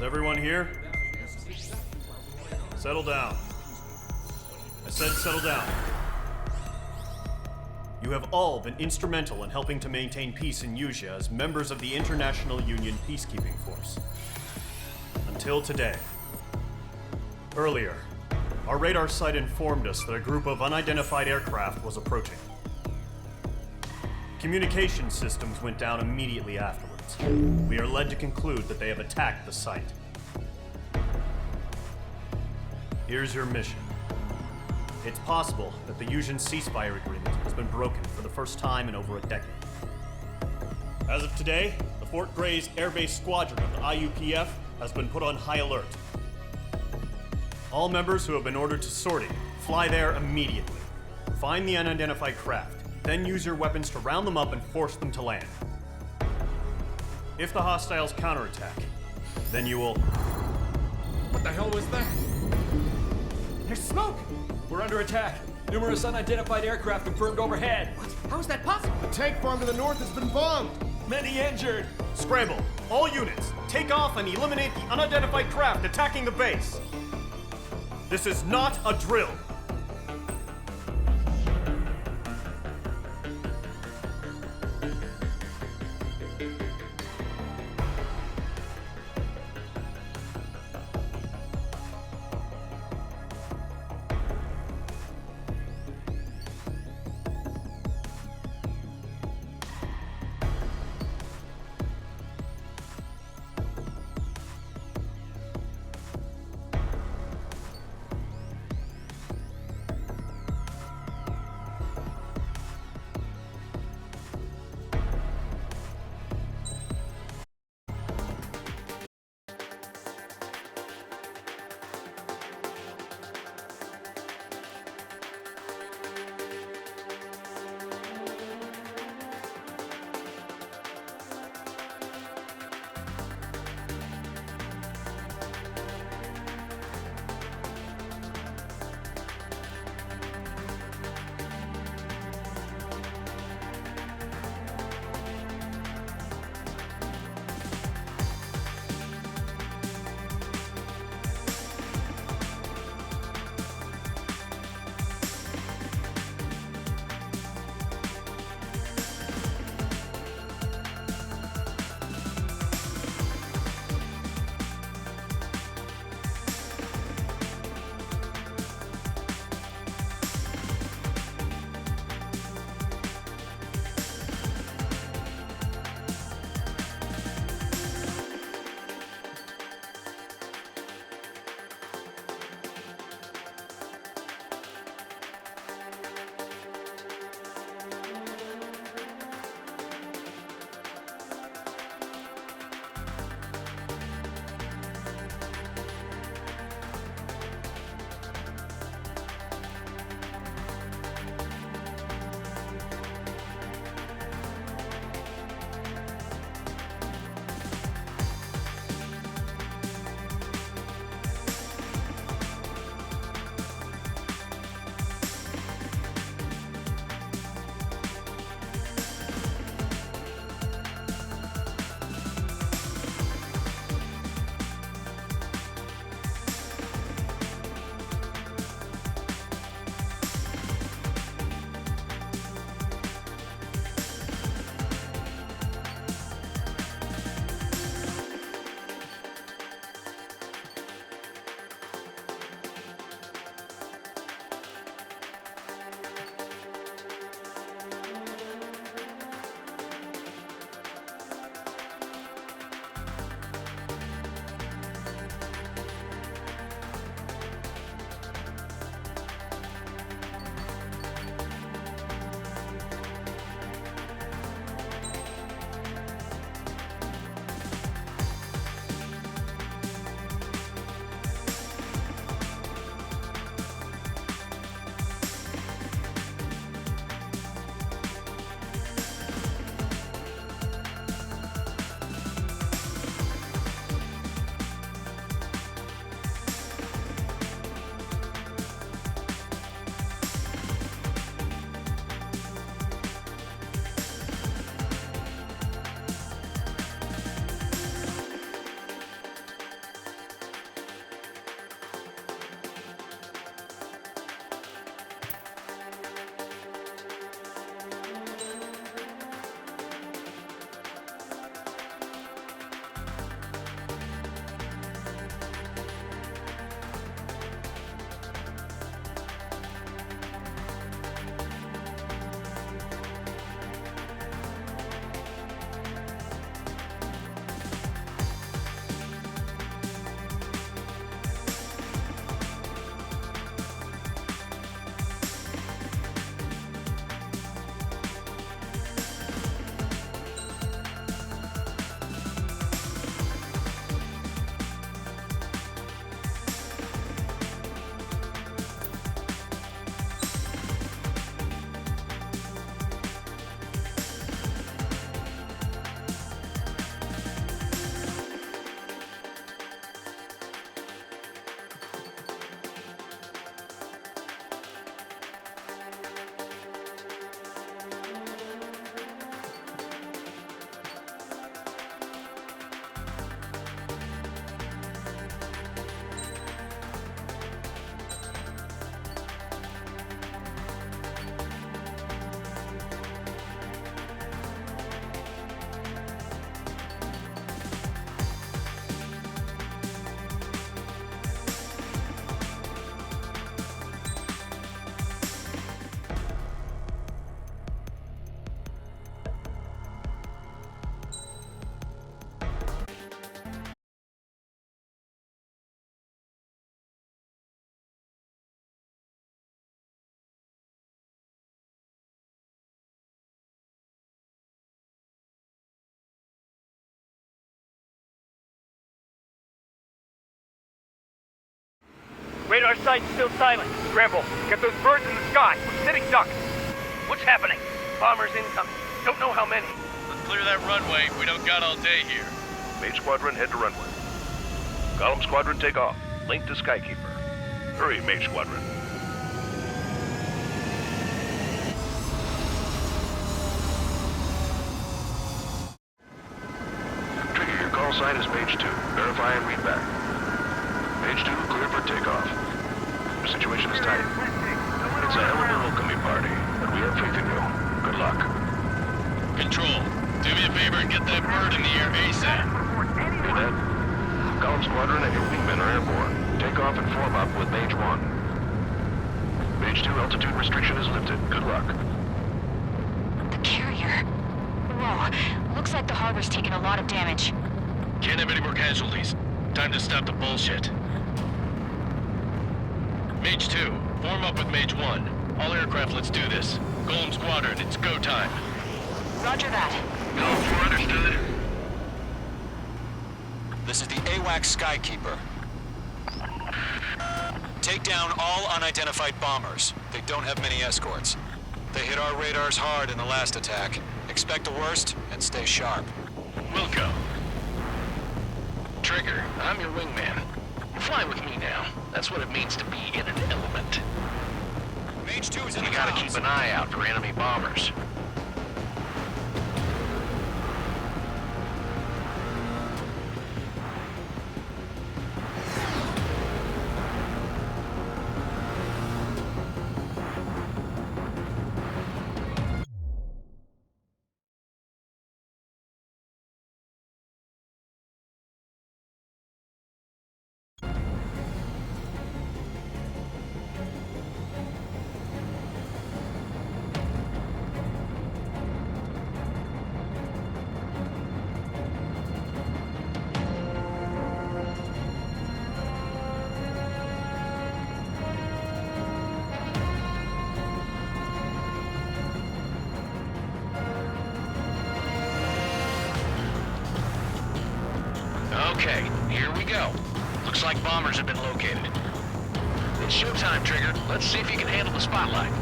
everyone here? Settle down. I said settle down. You have all been instrumental in helping to maintain peace in Usea as members of the International Union Peacekeeping Force. Until today. Earlier, our radar site informed us that a group of unidentified aircraft was approaching. Communication systems went down immediately afterwards. We are led to conclude that they have attacked the site. Here's your mission. It's possible that the Usean ceasefire agreement has been broken for the first time in over a decade. As of today, the Fort Gray's Air Base Squadron of the IUPF has been put on high alert. All members who have been ordered to sortie, fly there immediately. Find the unidentified craft, then use your weapons to round them up and force them to land. If the hostiles counterattack, then you will... What the hell was that? There's smoke! We're under attack. Numerous unidentified aircraft confirmed overhead. What? How is that possible? The tank farm to the north has been bombed! Many injured. Scramble! All units, take off and eliminate the unidentified craft attacking the base! This is not a drill! Radar site's still silent. Scramble. Get those birds in the sky. We're sitting ducks. What's happening? Bombers incoming. Don't know how many. Let's clear that runway. We don't got all day here. Mage Squadron, head to runway. Column Squadron, take off. Link to Skykeeper. Hurry, Mage Squadron. Trigger, your call sign is Mage 2. Verify and read back. Mage 2, clear for takeoff. The situation is tight. It's a hell of a welcoming party, but we have faith in you. Good luck. Control, do me a favor and get that bird in the air ASAP. Hear that? Column Squadron and your wingmen are airborne. Take off and form up with Mage 1. Mage 2, altitude restriction is lifted. Good luck. The carrier. Whoa. Looks like the harbor's taken a lot of damage. Can't have any more casualties. Time to stop the bullshit. Mage 2, form up with Mage 1. All aircraft, let's do this. Golem Squadron, it's go time. Roger that. Go, understood. This is the AWACS Skykeeper. Take down all unidentified bombers. They don't have many escorts. They hit our radars hard in the last attack. Expect the worst and stay sharp. Wilco. Trigger, I'm your wingman. Fly with me now. That's what it means to be in an element. Mage 2 is in You the gotta clouds. keep an eye out for enemy bombers. Okay, here we go. Looks like bombers have been located. It's showtime, Trigger. Let's see if you can handle the spotlight.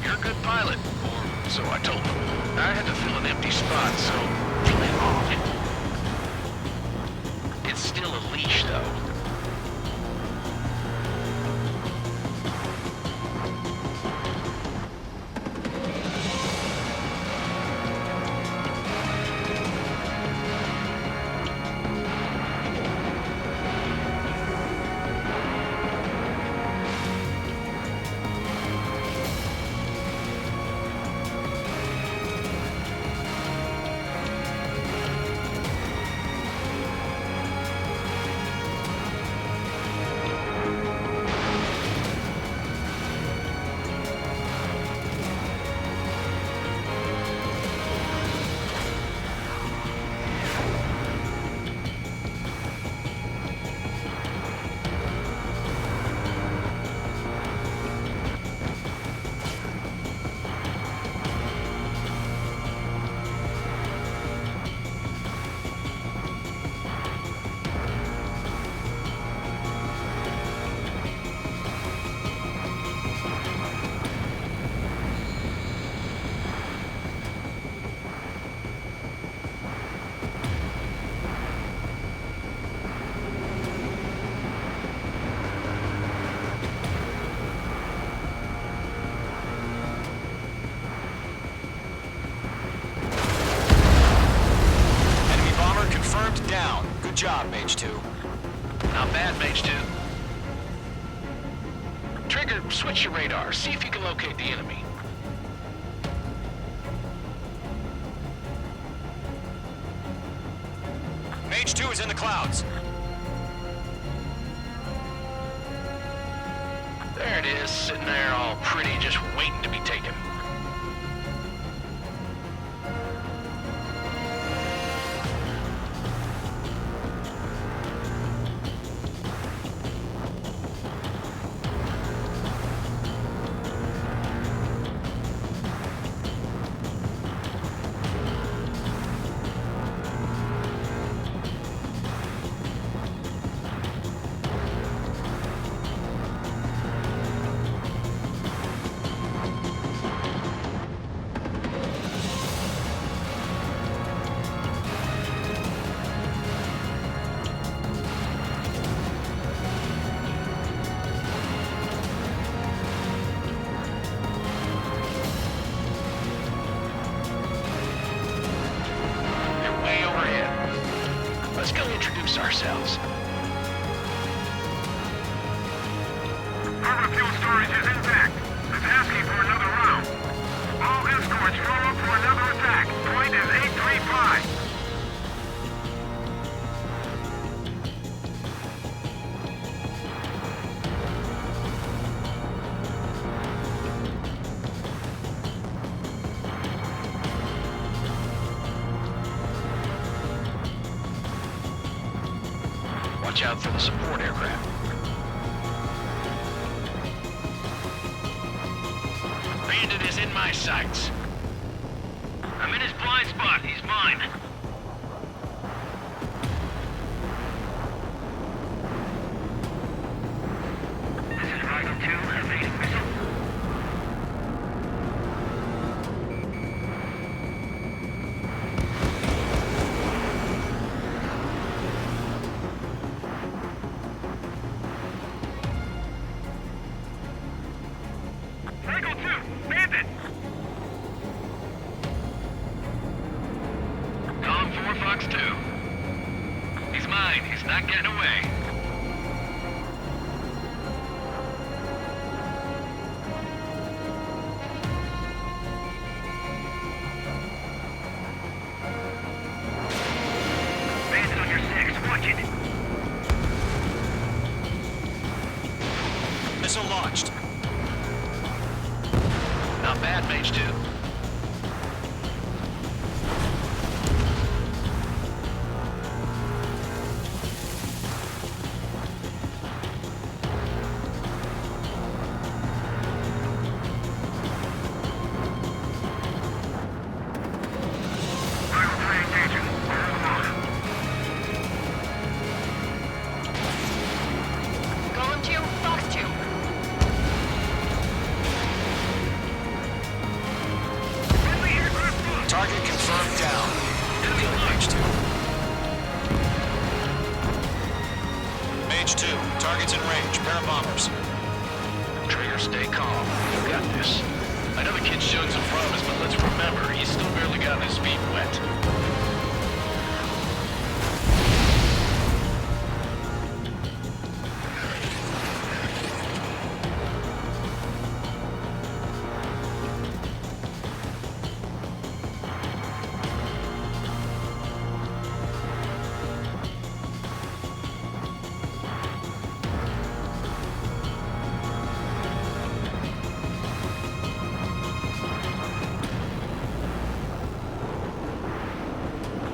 You're a good pilot, or so I told them. I had to fill an empty spot, so play along. It's still a leash, though. Down. Good job, Mage 2. Not bad, Mage 2. Trigger, switch your radar. See if you can locate the enemy. Mage 2 is in the clouds. There it is, sitting there all pretty, just waiting to be taken. watch out for the support aircraft. Bandit is in my sights. I'm in his blind spot. He's mine. This is Rival 2, evading missile. Rival 2, Bandit! Column 4, Fox 2. He's mine. He's not getting away. Bandit on your 6. Watch it. Missile launched. Not bad, Mage 2. Golem 2, Fox 2. Target confirmed down. Good, Mage 2. Mage 2, target's in range. Pair of bombers. Trigger, stay calm. You got this. I know the kid showed some promise, but let's remember, he's still barely gotten his feet wet.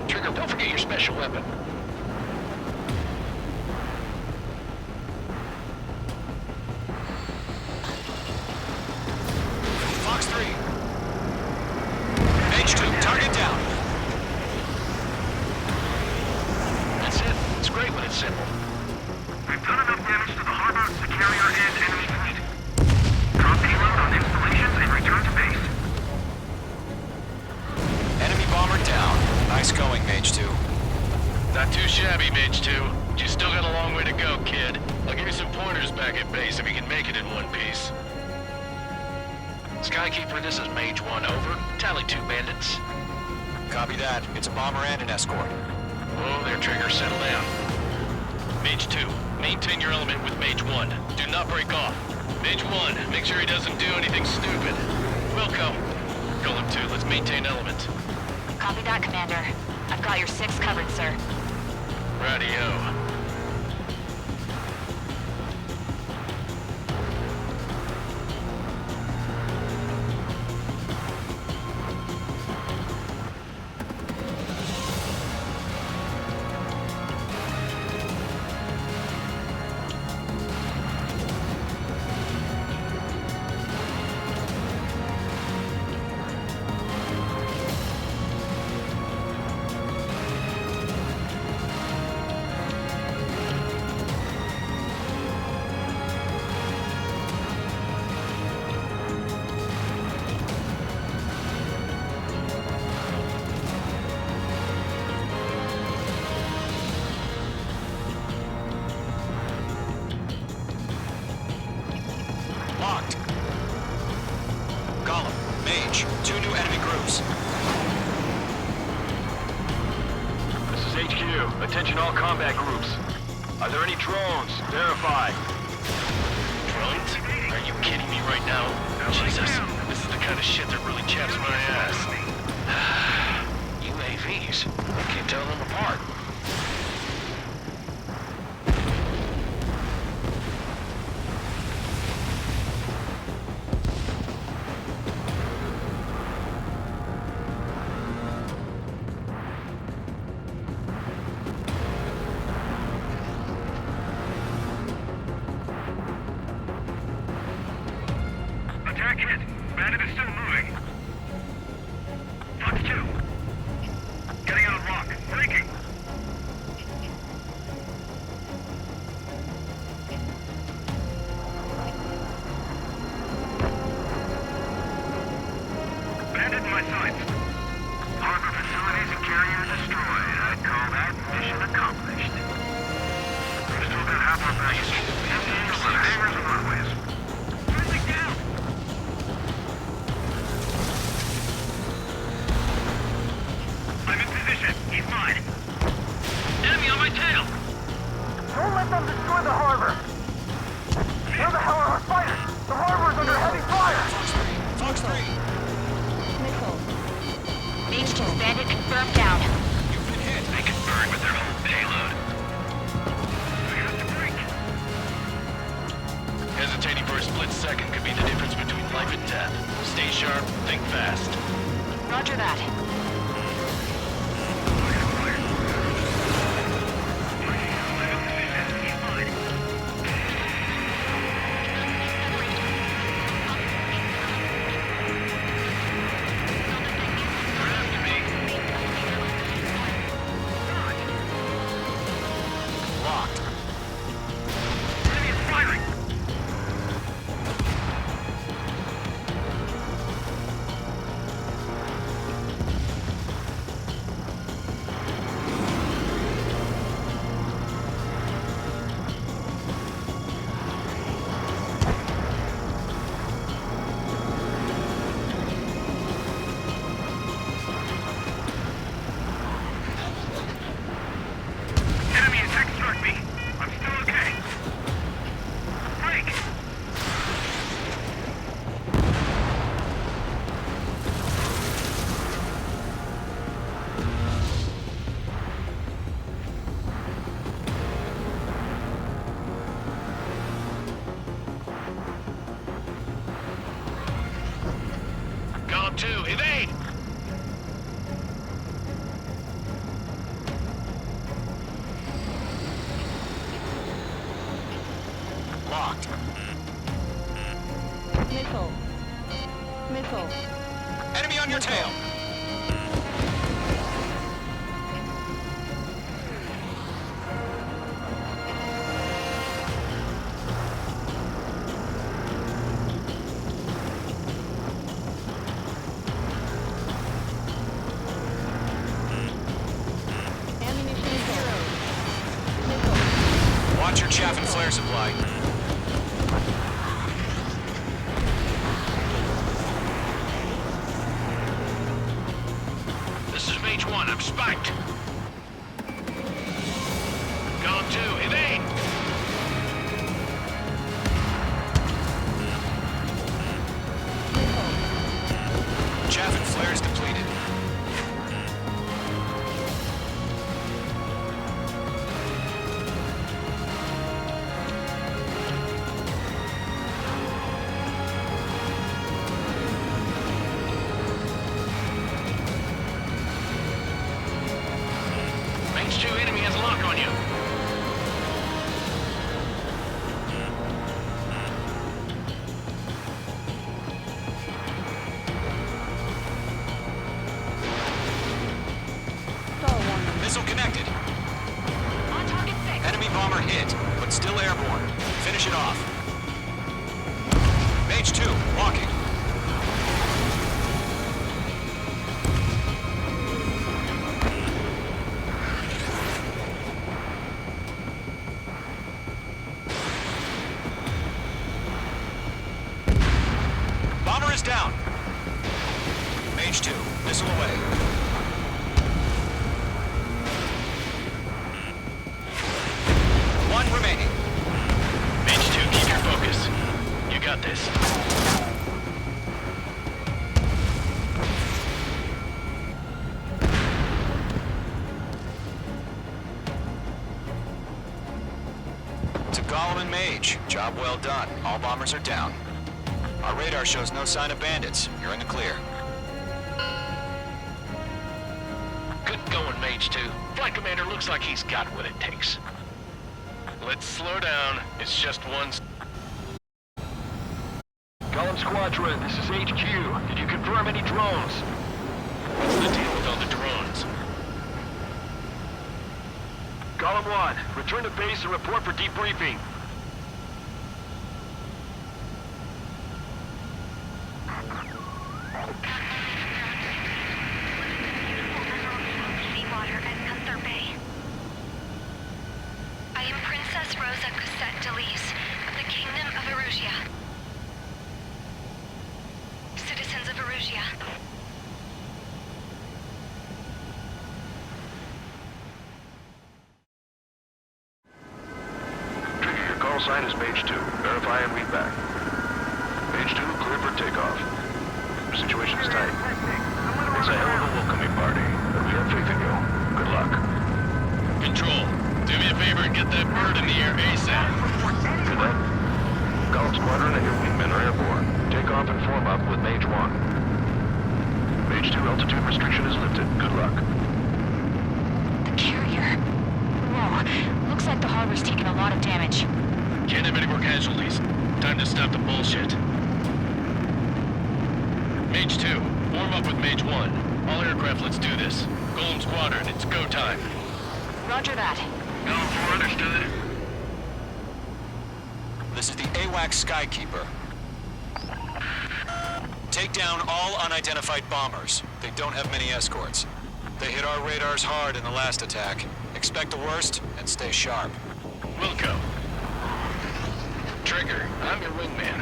Trigger, don't forget your special weapon. Fox 3. Mage 2, target down. That's it. It's great when it's simple. We've done enough damage to the harbor, the carrier, and enemy fleet. Drop payload on installations and return to base. Enemy bomber down. Nice going, Mage 2. Not too shabby, Mage 2. But you still got a long way to go, kid. I'll give you some pointers back at base if you can make it in one piece. Skykeeper, this is Mage 1, over. Tally 2 bandits. Copy that. It's a bomber and an escort. Oh, there, Trigger, settle down. Mage 2, maintain your element with Mage 1. Do not break off. Mage 1, make sure he doesn't do anything stupid. Wilco. Golem 2, let's maintain element. Copy that, Commander. I've got your 6 covered, sir. Radio. Locked. Golem, Mage, 2 new enemy groups. This is HQ. Attention all combat groups. Are there any drones? Verify. Drones? Are you kidding me right now? Jesus, this is the kind of shit that really chaps my ass. UAVs? I can't tell them apart. Bandit is still moving. Fox 2. Getting out of lock. Breaking. Bandit in my sights. Harbor facilities and carrier destroyed. I'd call that mission accomplished. We've still got half our baggage. Hangars and runways. Friendly down! I'm in position. He's mine. Enemy on my tail! Don't let them destroy the harbor! Where the hell are our fighters? The harbor is under heavy fire! Fox 3! Missile. H2's bandit confirmed down. You've been hit! They can burn with their whole payload. We have to break. Hesitating for a split second could be the difference between life and death. Stay sharp, think fast. Roger that. Locked. Enemy is firing! Enemy attack struck me. I'm still okay. Break! Column 2, evade! Locked. Missile. Missile. Enemy on your tail! Ammunition zero. Missile. Watch your chaff and flare supply. This is Mage 1, I'm spiked. Column 2, evade! Chaff and flares depleted. Mage 2, enemy has a lock on you. Star warning. Missile connected. On target 6. Enemy bomber hit, but still airborne. Finish it off. Mage 2, walking. Bomber is down. Mage 2, missile away. One remaining. Mage 2, keep your focus. You got this. To Gollum and Mage, job well done. All bombers are down. Our radar shows no sign of bandits. You're in the clear. Good going, Mage 2. Flight Commander looks like he's got what it takes. Let's slow down. It's just one... Column Golem Squadron, this is HQ. Did you confirm any drones? What's the deal with all the drones? Golem 1, return to base and report for debriefing. Seawater at Gunther Bay. I am Princess Rosa Cosette Delise of the Kingdom of Erusia. Citizens of Erusia. Trigger, your call sign is page 2. Verify and read back. Page 2, clear for takeoff. Situation is tight. It's a hell of a welcoming party, but we have faith in you. Good luck. Control, do me a favor and get that bird in the air ASAP. Hear that? Golem Squadron and your wingmen are airborne. Take off and form up with Mage 1. Mage 2, altitude restriction is lifted. Good luck. The carrier. Whoa, looks like the harbor's taken a lot of damage. Can't have any more casualties. Time to stop the bullshit. Mage 2, form up with Mage 1. All aircraft, let's do this. Golem Squadron, it's go time. Roger that. Golem 4, understood. This is the AWAC Skykeeper. Take down all unidentified bombers. They don't have many escorts. They hit our radars hard in the last attack. Expect the worst and stay sharp. Wilco. Trigger, I'm your wingman.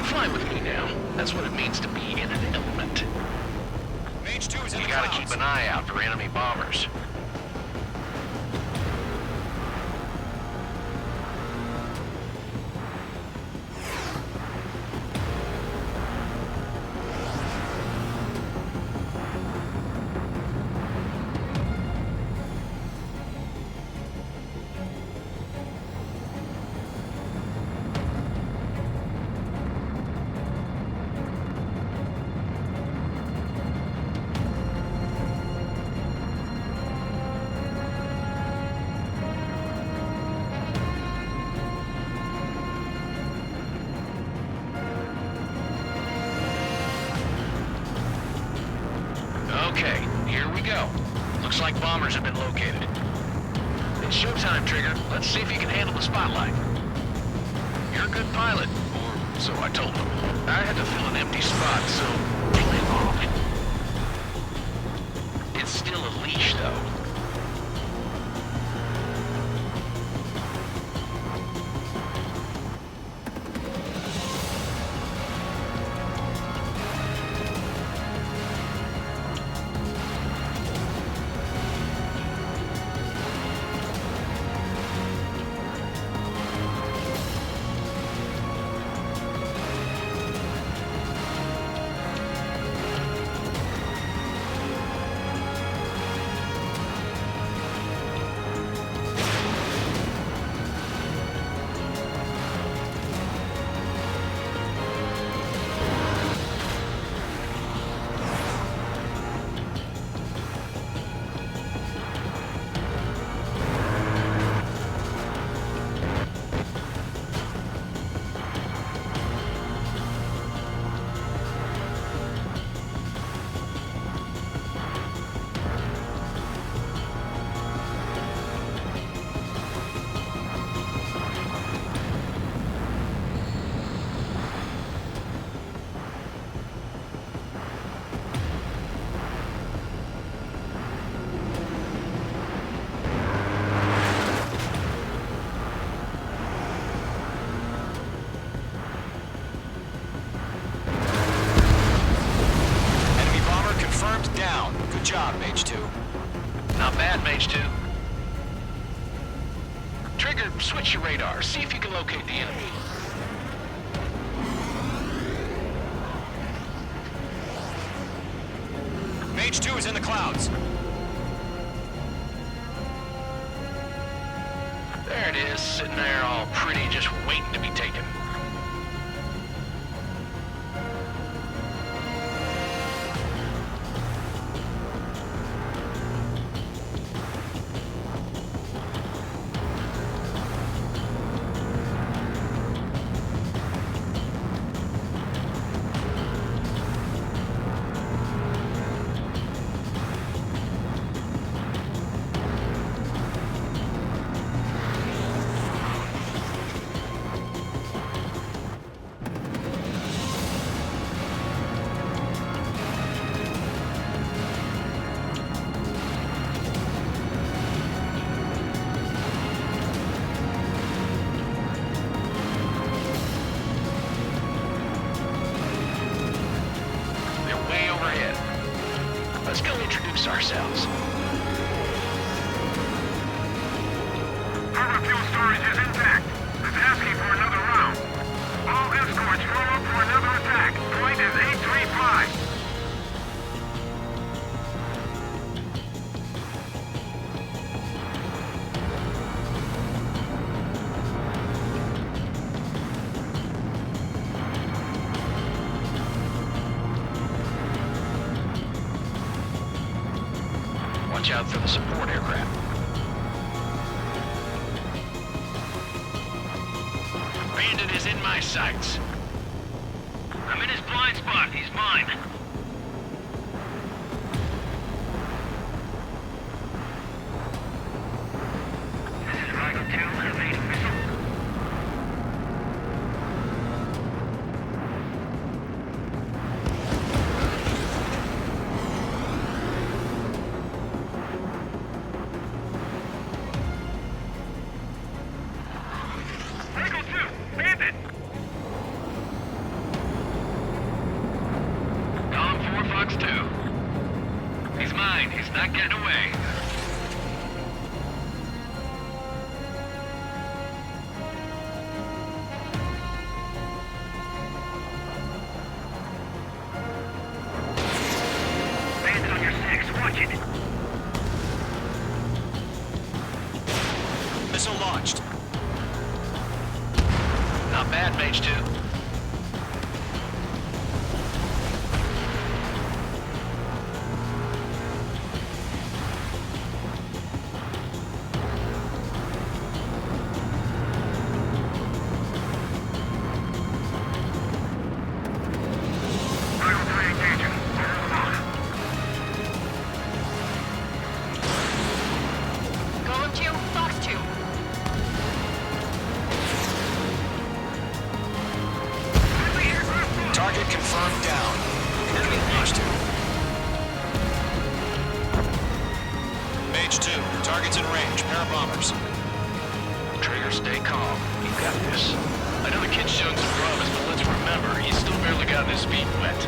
Fly with me now. That's what it means to be in an element. Mage 2 is in You the gotta clouds. keep an eye out for enemy bombers. Okay, here we go. Looks like bombers have been located. It's showtime, Trigger. Let's see if you can handle the spotlight. You're a good pilot, or so I told them. I had to fill an empty spot, so play along. It's still a leash, though. job, Mage 2. Not bad, Mage 2. Trigger, switch your radar. See if you can locate the enemy. Mage 2 is in the clouds. There it is, sitting there all pretty, just waiting to be taken. let's go introduce ourselves. Harbor fuel storage is intact. It's asking for another round. All escorts form up for another attack. Point is 835. Watch out for the support aircraft. Bandit is in my sights. I'm in his blind spot. He's mine. This is Roger 2, evading missile. Eagle 2, Bandit! Tom 4, Fox 2. He's mine. He's not getting away. Bandit on your 6. Watch it. Missile launched. Not bad, Mage 2. Eagle 3 engaging. Hold on. Golem 2, Fox 2. Target confirmed down. Enemy Mage 2. Mage 2, target's in range. Pair of bombers. Trigger, stay calm. You got this. I know the kid's showing some promise, but let's remember, he's still barely gotten his feet wet.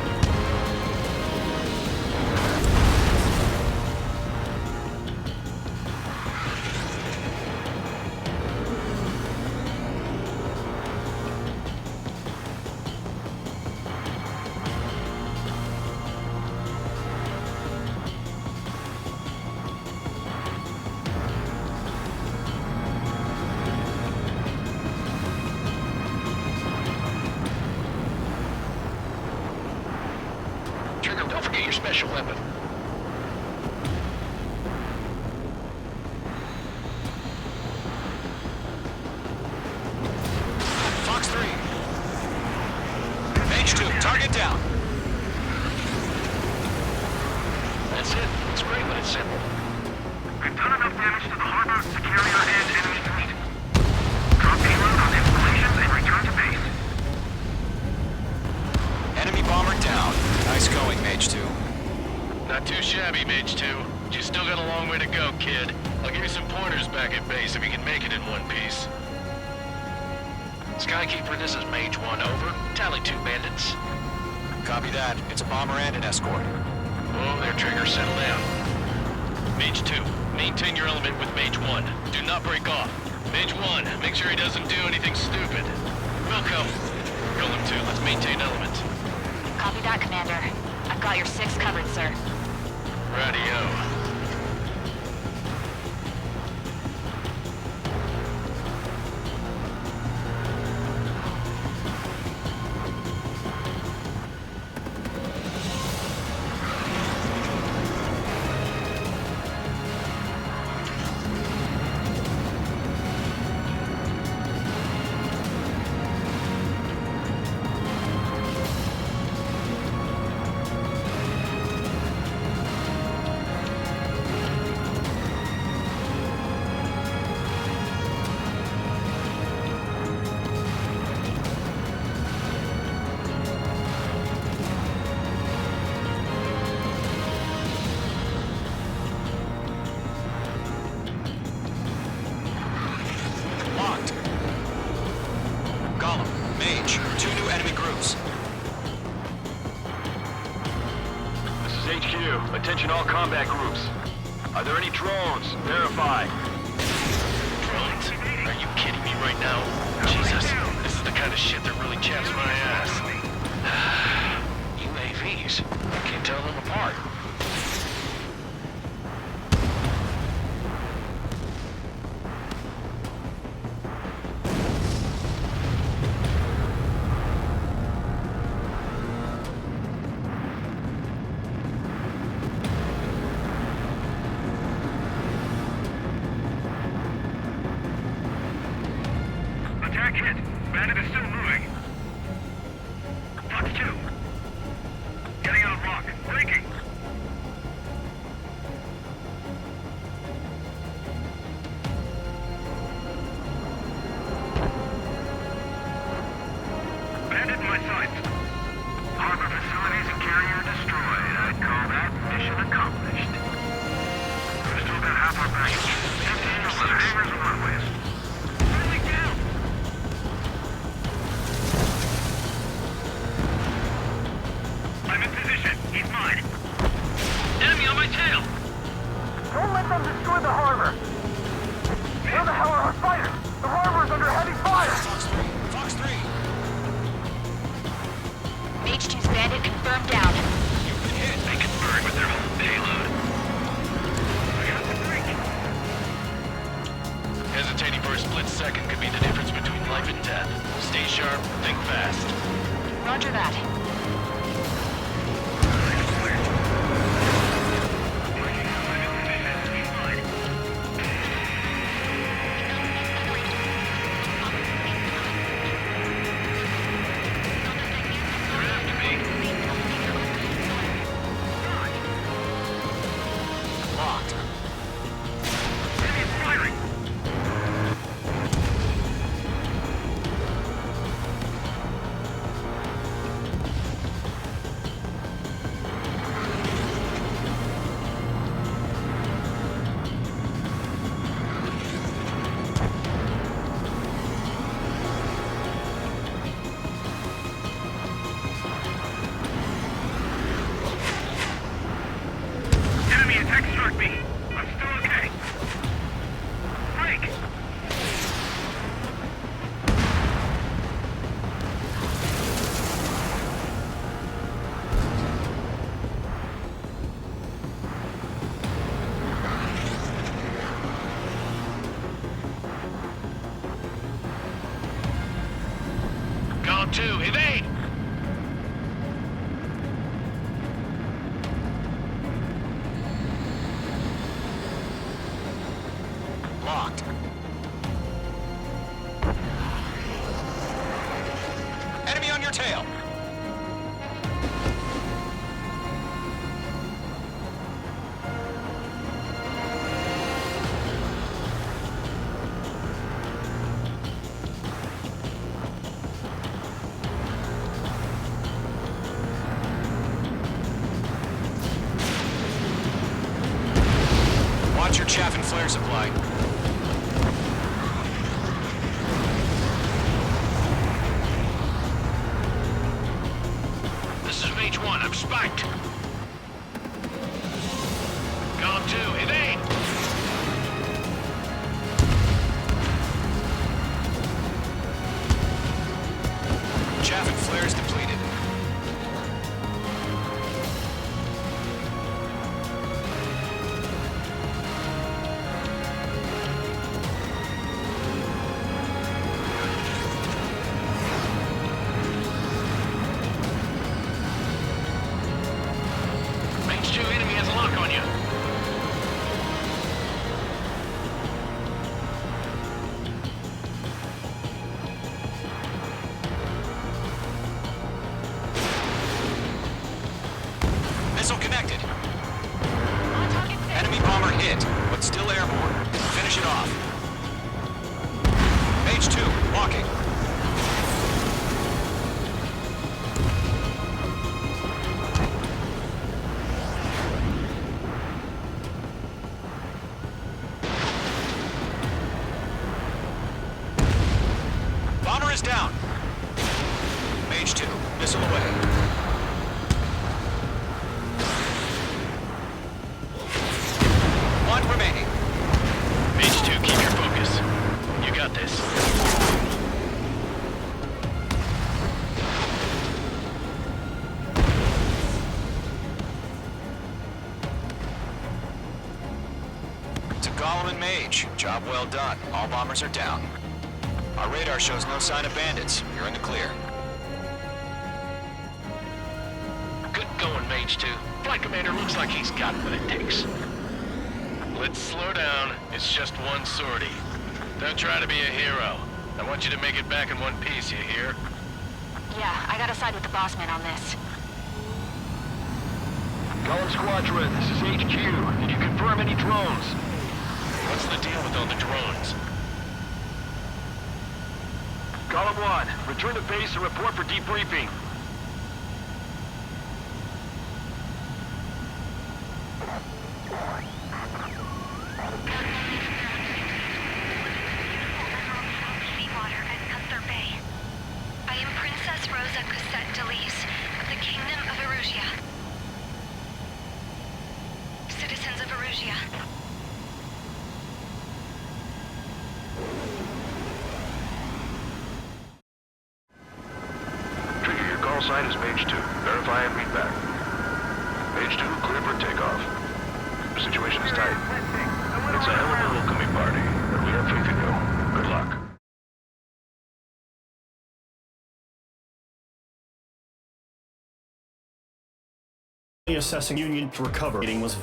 Trigger, don't forget your special weapon. Fox 3. Mage 2, target down. That's it. It's great when it's simple. We've done enough damage to the harbor, the carrier, and enemy fleet. Drop payload on installations and return to base. Enemy bomber down. Nice going, Mage 2. Not too shabby, Mage 2. But you still got a long way to go, kid. I'll give you some pointers back at base if you can make it in one piece. Skykeeper, this is Mage 1, over. Tally 2 bandits. Copy that. It's a bomber and an escort. Oh, their Trigger, settle down. Mage 2, maintain your element with Mage 1. Do not break off. Mage 1, make sure he doesn't do anything stupid. Welcome. Golem 2, let's maintain element. Copy that, Commander. I've got your 6 covered, sir. Radio. HQ. Attention all combat groups. Are there any drones? Verify. Drones? Are you kidding me right now? Jesus, this is the kind of shit that really chaps my ass. UAVs. Can't tell them apart. Attack hit. Bandit is still moving. Fox 2. Getting out of lock. Breaking. Bandit in my sights. Harbor facilities and carrier destroyed. I'd call that mission accomplished. We've still got half our baggage. 15 over the hangars and runways. Finally down! I'm in position. He's mine. Enemy on my tail! Don't let them destroy the harbor! Where the hell are our fighters? The harbor is under heavy fire! Fox 3! Mage 2's bandit confirmed down. You've been hit. They can burn with their whole payload. I got the break. Hesitating for a split second could be the difference between life and death. Stay sharp, think fast. Roger that. Locked. Enemy is firing. Enemy attack struck me. I'm still okay. Break. Column 2, evade! Locked. Enemy on your tail. Watch your chaff and flare supply. This is Mage 1, I'm spiked. Column 2, evade! Chaff and flares depleted. Mage 2, enemy has a lock on you. Missile connected. Enemy bomber hit, but still airborne. Finish it off. Mage 2, walking. Bomber is down. Mage 2, missile away. Gentleman Mage, job well done. All bombers are down. Our radar shows no sign of bandits. You're in the clear. Good going, Mage 2. Flight Commander looks like he's got what it takes. Let's slow down. It's just one sortie. Don't try to be a hero. I want you to make it back in one piece, you hear? Yeah, I gotta side with the boss man on this. Golem Squadron, this is HQ. Did you confirm any drones? What's the deal with all the drones? Golem 1, return to base and report for debriefing. Seawater at Gunther Bay. I am Princess Rosa Cosette Delise of the Kingdom of Erusia. Citizens of Erusia. Trigger, your call sign is Mage 2. Verify and read back. Mage 2, clear for takeoff. The situation is tight. It's a hell of a welcoming party, but we have faith in you. Good luck. Assessing Union to recover meeting was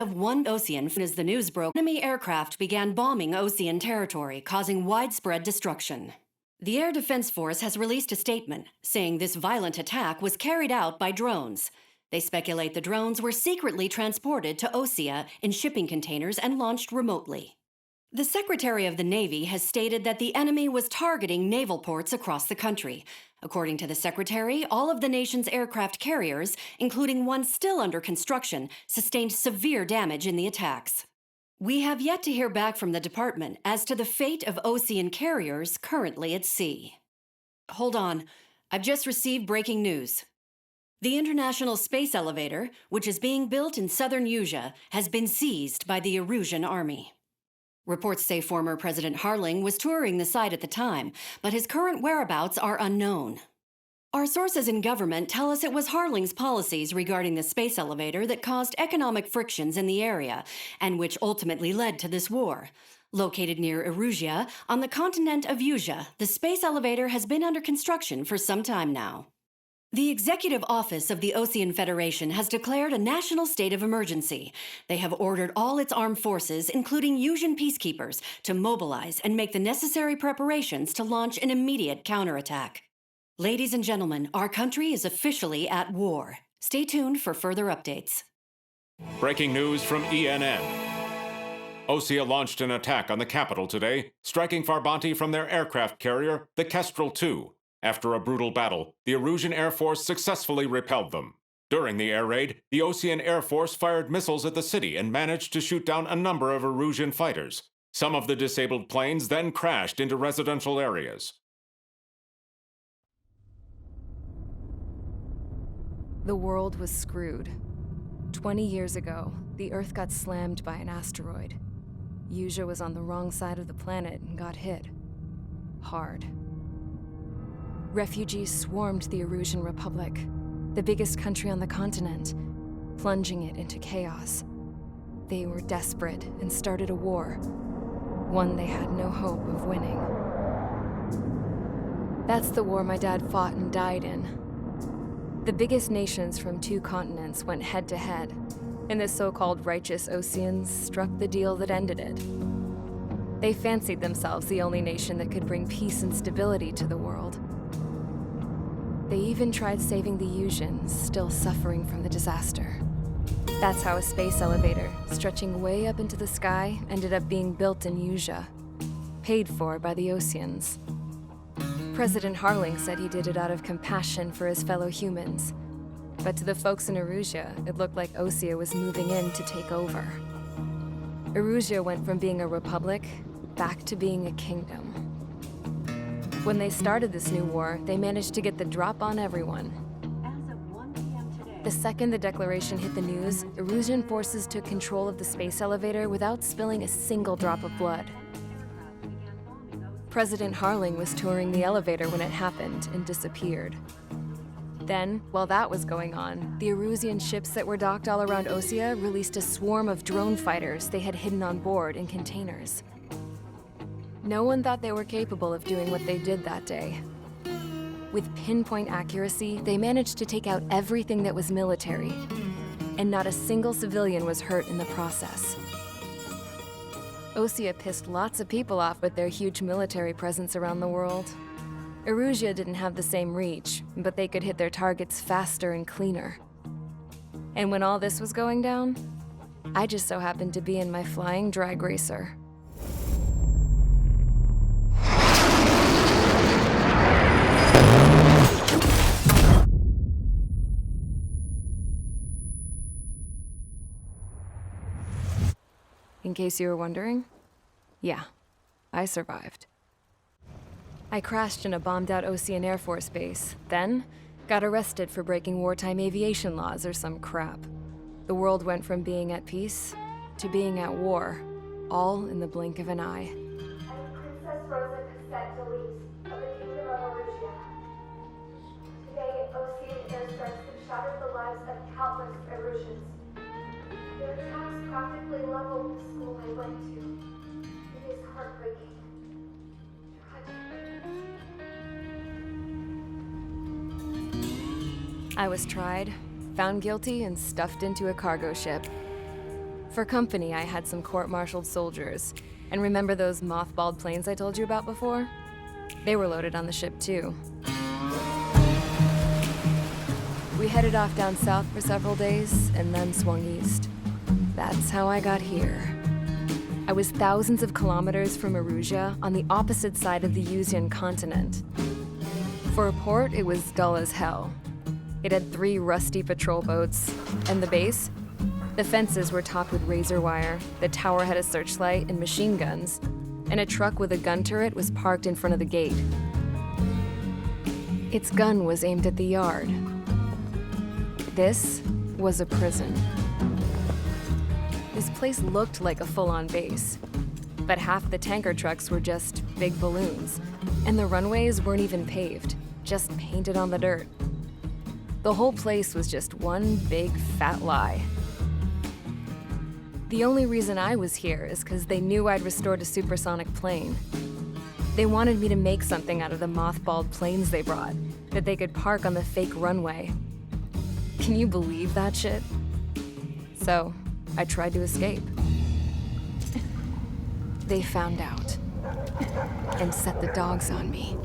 of one Ocean. As the news broke, enemy aircraft began bombing Ocean territory, causing widespread destruction. The Air Defense Force has released a statement saying this violent attack was carried out by drones. They speculate the drones were secretly transported to Osea in shipping containers and launched remotely. The Secretary of the Navy has stated that the enemy was targeting naval ports across the country. According to the Secretary, all of the nation's aircraft carriers, including one still under construction, sustained severe damage in the attacks. We have yet to hear back from the department as to the fate of Ocean carriers currently at sea. Hold on. I've just received breaking news. The International Space Elevator, which is being built in southern Usea, has been seized by the Erusian Army. Reports say former President Harling was touring the site at the time, but his current whereabouts are unknown. Our sources in government tell us it was Harling's policies regarding the space elevator that caused economic frictions in the area, and which ultimately led to this war. Located near Erusia, on the continent of Usea, the space elevator has been under construction for some time now. The Executive Office of the Ocean Federation has declared a national state of emergency. They have ordered all its armed forces, including Usian peacekeepers, to mobilize and make the necessary preparations to launch an immediate counterattack. Ladies and gentlemen, our country is officially at war. Stay tuned for further updates. Breaking news from ENN. Osea launched an attack on the capital today, striking Farbanti from their aircraft carrier, the Kestrel II. After a brutal battle, the Erusian Air Force successfully repelled them. During the air raid, the Ocean Air Force fired missiles at the city and managed to shoot down a number of Erusian fighters. Some of the disabled planes then crashed into residential areas. The world was screwed. 20 years ago, the Earth got slammed by an asteroid. Usha was on the wrong side of the planet and got hit. Hard. Refugees swarmed the Erusian Republic, the biggest country on the continent, plunging it into chaos. They were desperate and started a war, one they had no hope of winning. That's the war my dad fought and died in. The biggest nations from 2 continents went head-to-head, and the so-called righteous Oseans struck the deal that ended it. They fancied themselves the only nation that could bring peace and stability to the world. They even tried saving the Usians, still suffering from the disaster. That's how a space elevator, stretching way up into the sky, ended up being built in Usha, paid for by the Oseans. President Harling said he did it out of compassion for his fellow humans. But to the folks in Erusia, it looked like Osea was moving in to take over. Erusia went from being a republic back to being a kingdom. When they started this new war, they managed to get the drop on everyone. The second the declaration hit the news, Erusian forces took control of the space elevator without spilling a single drop of blood. President Harling was touring the elevator when it happened and disappeared. Then, while that was going on, the Erusian ships that were docked all around Osea released a swarm of drone fighters they had hidden on board in containers. No one thought they were capable of doing what they did that day. With pinpoint accuracy, they managed to take out everything that was military, and not a single civilian was hurt in the process. Osea pissed lots of people off with their huge military presence around the world. Erusia didn't have the same reach, but they could hit their targets faster and cleaner. And when all this was going down, I just so happened to be in my flying drag racer. In case you were wondering, yeah, I survived. I crashed in a bombed-out Osean Air Force base, then got arrested for breaking wartime aviation laws or some crap. The world went from being at peace to being at war, all in the blink of an eye. I'm Princess Rosa Cassette Delise of the Kingdom of Erusia. Today, Osean airstrikes have shattered the lives of countless Erusians. Their attacks practically leveled the school I went to. It is heartbreaking. I was tried, found guilty, and stuffed into a cargo ship. For company, I had some court-martialed soldiers. And remember those mothballed planes I told you about before? They were loaded on the ship too. We headed off down south for several days, and then swung east. That's how I got here. I was thousands of kilometers from Erusia, on the opposite side of the Usian continent. For a port, it was dull as hell. It had 3 rusty patrol boats, and the base? The fences were topped with razor wire, the tower had a searchlight and machine guns, and a truck with a gun turret was parked in front of the gate. Its gun was aimed at the yard. This was a prison. This place looked like a full-on base, but half the tanker trucks were just big balloons, and the runways weren't even paved, just painted on the dirt. The whole place was just one big fat lie. The only reason I was here is because they knew I'd restored a supersonic plane. They wanted me to make something out of the mothballed planes they brought, that they could park on the fake runway. Can you believe that shit? So, I tried to escape. They found out, and set the dogs on me.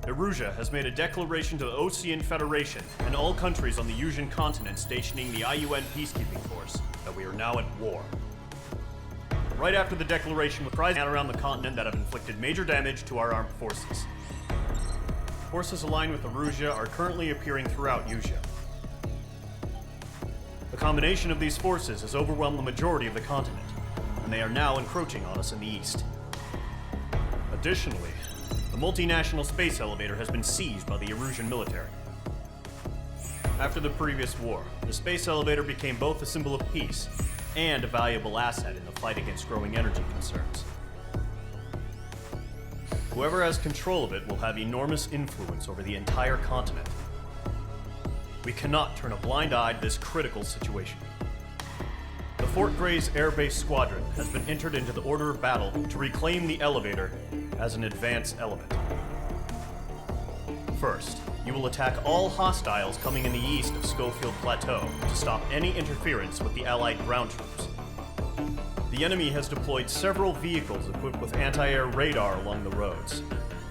Erusia has made a declaration to the Osean Federation and all countries on the Usian continent stationing the IUN peacekeeping force that we are now at war. right after the declaration with prizes around the continent that have inflicted major damage to our armed forces. Forces aligned with Erusia are currently appearing throughout Usea. The combination of these forces has overwhelmed the majority of the continent, and they are now encroaching on us in the east. Additionally, the multinational space elevator has been seized by the Erusian military. After the previous war, the space elevator became both a symbol of peace and a valuable asset in the fight against growing energy concerns. Whoever has control of it will have enormous influence over the entire continent. We cannot turn a blind eye to this critical situation. The Fort Gray's Air Base Squadron has been entered into the order of battle to reclaim the elevator as an advance element. First, you will attack all hostiles coming in the east of Schofield Plateau to stop any interference with the Allied ground troops. The enemy has deployed several vehicles equipped with anti-air radar along the roads.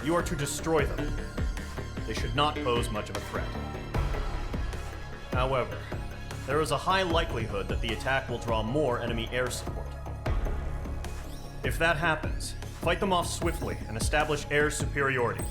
You are to destroy them. They should not pose much of a threat. However, there is a high likelihood that the attack will draw more enemy air support. If that happens, fight them off swiftly and establish air superiority.